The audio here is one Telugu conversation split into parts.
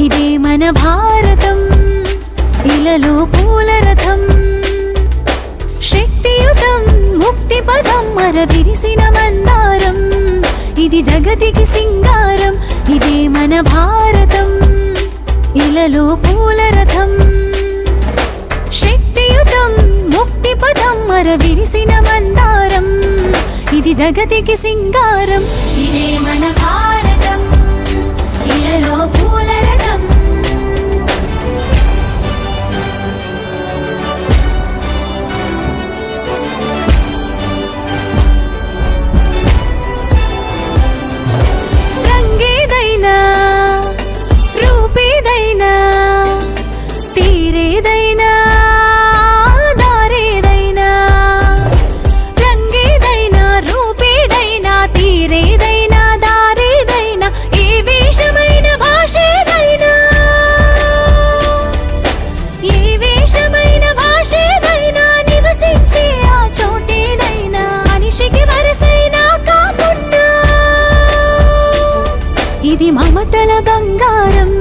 ఇదే మన భారతం, ఇలలో పూల రథం. శక్తియుతం ముక్తి పదం మరవిరిసిన మందారం, ఇది జగతికి సింగారం. ఇదే మన భారతం, ఇలలో పూల రథం. శక్తియుతం ముక్తి పదం మరవిరిసిన మందారం, ఇది జగతికి సింగారం. ఇదే మన భారతం, ఇలలో పూల రథం. రంగేదైనా రూపేదైనా తీరేదైనా దారేదైనా, రంగేదైనా రూపేదైనా తీరేదైనా దారేదైనా, ఏ వేషమైన భాషేదైనా, ఏ వేషమైన భాషేదైనా, నివసించే ఆ చోటేదైనా, మనిషికి వరసైనా కాకుండా ఇది మమతల బంగారం,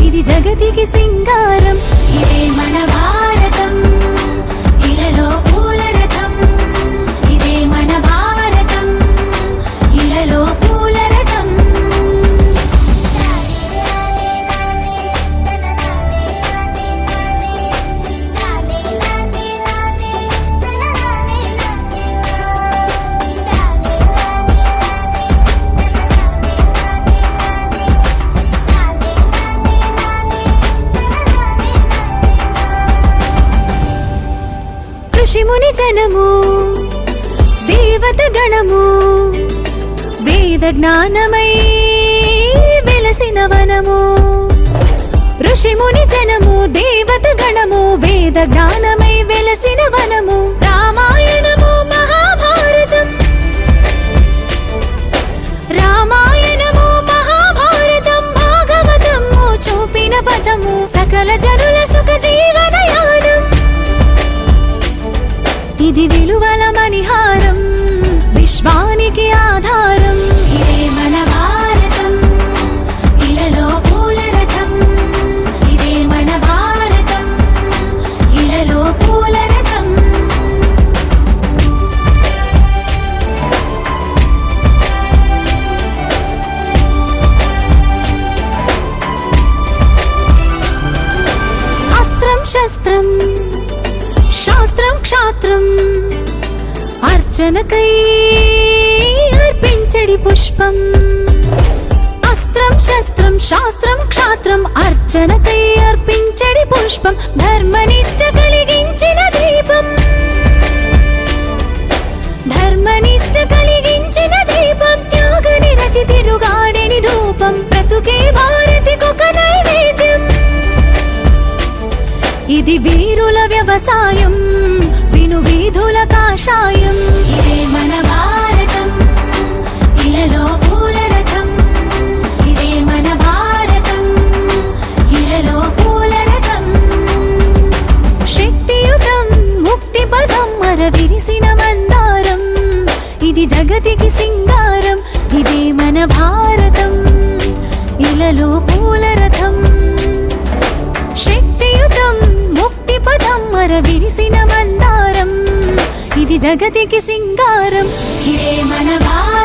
ఇది జగతికి సింగారం. ఇదే మన భారతం, ఇలలో పూల రథం. ఇదే మన భారతం, ఇలలో పూల రథం. ఋషిముని జనము దేవత గణము, వేద జ్ఞానమై వెలసిన వనము. ఋషిముని జనము దేవత గణము, వేద జ్ఞానమై వెలసిన వనము. రామాయణము మహాభారతం, రామాయణము మహాభారతం, భాగవతము చూపిన పదము, సకల జనుల సుఖ జీవనయానం. ఇది విలువల మణిహారం, విశ్వానికి ఆధారం. ఇదే మన భారతం, ఇలలో పూల రథం. ఇదే మన భారతం, ఇలలో పూల రథం. అస్త్రం శస్త్రం శాస్త్రం క్షాత్రం, అర్చనకై అర్పించడి పుష్పం. అస్త్రం శస్త్రం శాస్త్రం క్షాత్రం, అర్చనకై అర్పించడి పుష్పం. ధర్మనిష్ట కలిగించిన దీపం, ధర్మనిష్ట కలిగించిన దీపం. త్యాగ నిరతి తిరుగాడెని ధూపం, బ్రతుకే భారతికొక నైవేద్యం. ఇది వీరుల వ్యవసాయం, విను వీధుల కాషాయం. ఇదే మన భారతం, ఇలలో పూల రథం. ఇదే మన భారతం, ఇలలో పూల రథం. శక్తియుతం ముక్తి పదం మరవిరిసిన మందారం, ఇది జగతికి సింగారం. ఇదే మన భారతం, ఇలలో పూల రథం. శక్తియుతం ముక్తి పదం మరవిరిసిన మందారం, ఇది జగతికి సింగారం. ఇదే మన భారతం.